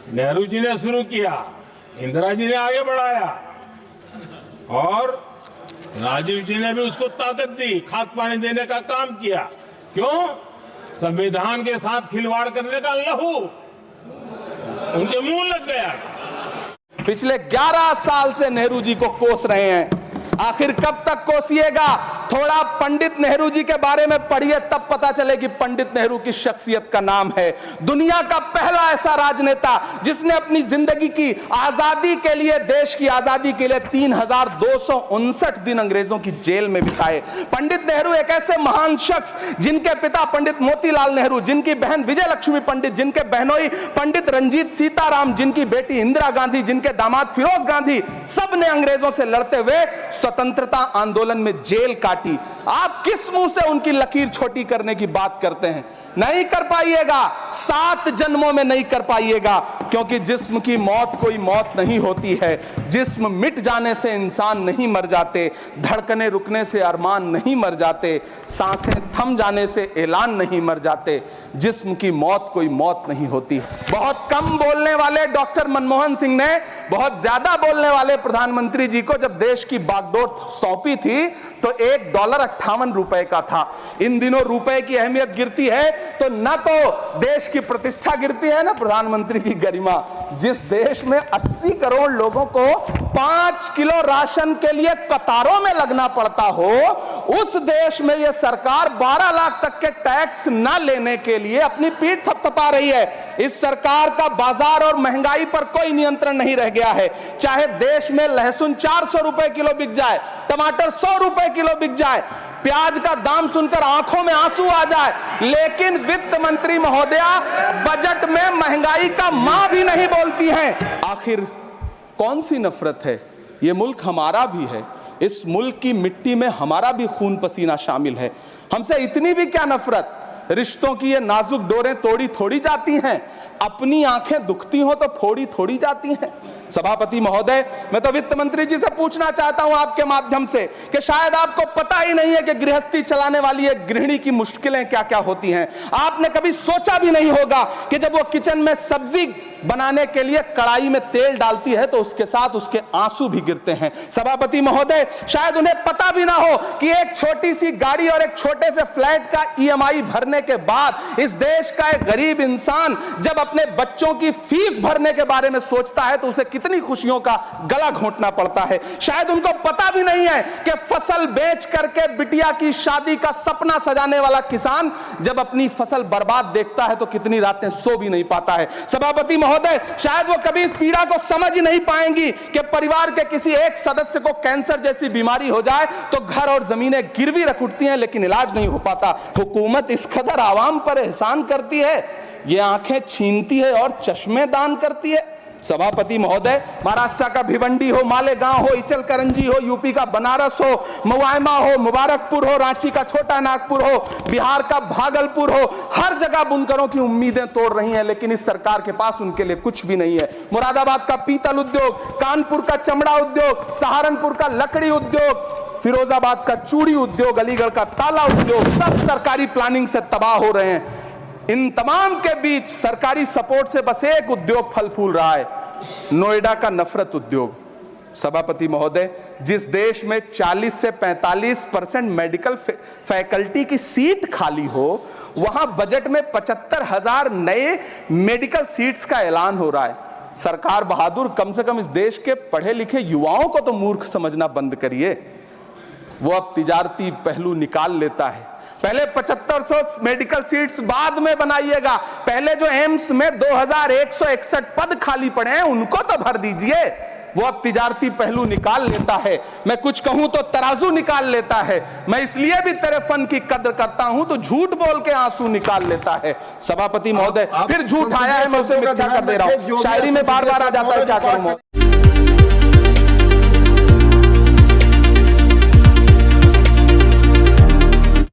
नेहरू जी ने शुरू किया, इंदिरा जी ने आगे बढ़ाया और राजीव जी ने भी उसको ताकत दी, खाद पानी देने का काम किया। क्यों? संविधान के साथ खिलवाड़ करने का लहू उनके मुंह लग गया। पिछले 11 साल से नेहरू जी को कोस रहे हैं, आखिर कब तक कोसिएगा? थोड़ा पंडित नेहरू जी के बारे में पढ़िए, तब पता चले कि पंडित नेहरू की शख्सियत का नाम है। दुनिया का पहला ऐसा राजनेता जिसने अपनी जिंदगी की आजादी के लिए, देश की आजादी के लिए 3259 दिन अंग्रेजों की जेल में बिताए। पंडित नेहरू एक ऐसे महान शख्स जिनके पिता पंडित मोतीलाल नेहरू, जिनकी बहन विजय लक्ष्मी पंडित, जिनके बहनोई पंडित रंजीत सीताराम, जिनकी बेटी इंदिरा गांधी, जिनके दामाद फिरोज गांधी, सब ने अंग्रेजों से लड़ते हुए स्वतंत्रता आंदोलन में जेल काटी। आप किस मुंह से उनकी लकीर छोटी करने की बात करते हैं? नहीं कर पाइएगा, 7 जन्मों में नहीं कर पाइएगा, क्योंकि जिस्म की मौत कोई मौत नहीं होती है। जिस्म मिट जाने से इंसान नहीं मर जाते, धड़कने रुकने से अरमान नहीं मर जाते, सांसें थम जाने से ऐलान नहीं मर जाते। जिस्म की मौत कोई मौत नहीं होती। बहुत कम बोलने वाले डॉक्टर मनमोहन सिंह ने बहुत ज्यादा बोलने वाले प्रधानमंत्री जी को जब देश की बागडोर सौंपी थी तो $1.58 का था। इन दिनों रुपए की अहमियत गिरती है तो न तो देश की प्रतिष्ठा गिरती है, ना प्रधानमंत्री की गरिमा। जिस देश में 80 करोड़ लोगों को 5 किलो राशन के लिए कतारों में लगना पड़ता हो, उस देश में यह सरकार 12 लाख तक के टैक्स न लेने के लिए अपनी पीठ थपथपा रही है। इस सरकार का बाजार और महंगाई पर कोई नियंत्रण नहीं रह गया है। चाहे देश में लहसुन 400 रुपए किलो बिक जाए, टमाटर 100 रुपए किलो बिक जाए, प्याज का दाम सुनकर आंखों में आंसू आ जाए, लेकिन वित्त मंत्री महोदया बजट में महंगाई का मां भी नहीं बोलती हैं। आखिर कौन सी नफरत है? ये मुल्क हमारा भी है, इस मुल्क की मिट्टी में हमारा भी खून पसीना शामिल है। हमसे इतनी भी क्या नफरत? रिश्तों की ये नाजुक डोरें तोड़ी थोड़ी जाती हैं, अपनी आंखें दुखती हो तो फोड़ी थोड़ी जाती हैं। सभापति महोदय, मैं तो वित्त मंत्री जी से पूछना चाहता हूं आपके माध्यम से कि शायद आपको पता ही नहीं है कि गृहस्थी चलाने वाली एक गृहिणी की मुश्किलें क्या क्या होती हैं। आपने कभी सोचा भी नहीं होगा कि जब वो किचन में सब्जी बनाने के लिए कढ़ाई में तेल डालती है तो उसके साथ उसके आंसू भी गिरते हैं। सभापति महोदय, शायद उन्हें पता भी ना हो कि एक छोटी सी गाड़ी और एक छोटे से फ्लैट का EMI भरने के बाद इस देश का एक गरीब इंसान जब अपने बच्चों की फीस भरने के बारे में सोचता है तो उसे कितनी खुशियों का गला घोंटना पड़ता है। शायद उनको पता भी नहीं है कि फसल बेच करके बिटिया की शादी का सपना सजाने वाला किसान जब अपनी फसल बर्बाद देखता है तो कितनी रातें सो भी नहीं पाता है। सभापति महोदय, शायद वो कभी इस पीड़ा को समझ ही नहीं पाएंगी कि परिवार के किसी एक सदस्य को कैंसर जैसी बीमारी हो जाए तो घर और जमीनें गिरवी रख उठती हैं, लेकिन इलाज नहीं हो पाता। हुकूमत इस कदर आवाम पर एहसान करती है, ये आंखें छीनती है और चश्मे दान करती है। सभापति महोदय, महाराष्ट्र का भिवंडी हो, मालेगांव हो, इचल करंजी हो, यूपी का बनारस हो, मुआयमा हो, मुबारकपुर हो, रांची का छोटा नागपुर हो, बिहार का भागलपुर हो, हर जगह बुनकरों की उम्मीदें तोड़ रही हैं, लेकिन इस सरकार के पास उनके लिए कुछ भी नहीं है। मुरादाबाद का पीतल उद्योग, कानपुर का चमड़ा उद्योग, सहारनपुर का लकड़ी उद्योग, फिरोजाबाद का चूड़ी उद्योग, अलीगढ़ का ताला उद्योग, सब सरकारी प्लानिंग से तबाह हो रहे हैं। इन तमाम के बीच सरकारी सपोर्ट से बस एक उद्योग फल फूल रहा है, नोएडा का नफरत उद्योग। सभापति महोदय, जिस देश में 40 से 45% मेडिकल फैकल्टी की सीट खाली हो, वहां बजट में 75,000 नए मेडिकल सीट्स का ऐलान हो रहा है। सरकार बहादुर, कम से कम इस देश के पढ़े लिखे युवाओं को तो मूर्ख समझना बंद करिए। वो अब तिजारती पहलू निकाल लेता है। पहले 7500 मेडिकल सीट्स बाद में बनाइएगा, पहले जो एम्स में 2161 पद खाली पड़े हैं उनको तो भर दीजिए। वो अब तिजारती पहलू निकाल लेता है। मैं कुछ कहूं तो तराजू निकाल लेता है। मैं इसलिए भी तेरे फन की कद्र करता हूं तो झूठ बोल के आंसू निकाल लेता है। सभापति महोदय, फिर झूठ आया है, मैं उसे मिथ्या कर दे रहा हूं। शायरी में बार बार आ जाता है, क्या करूं।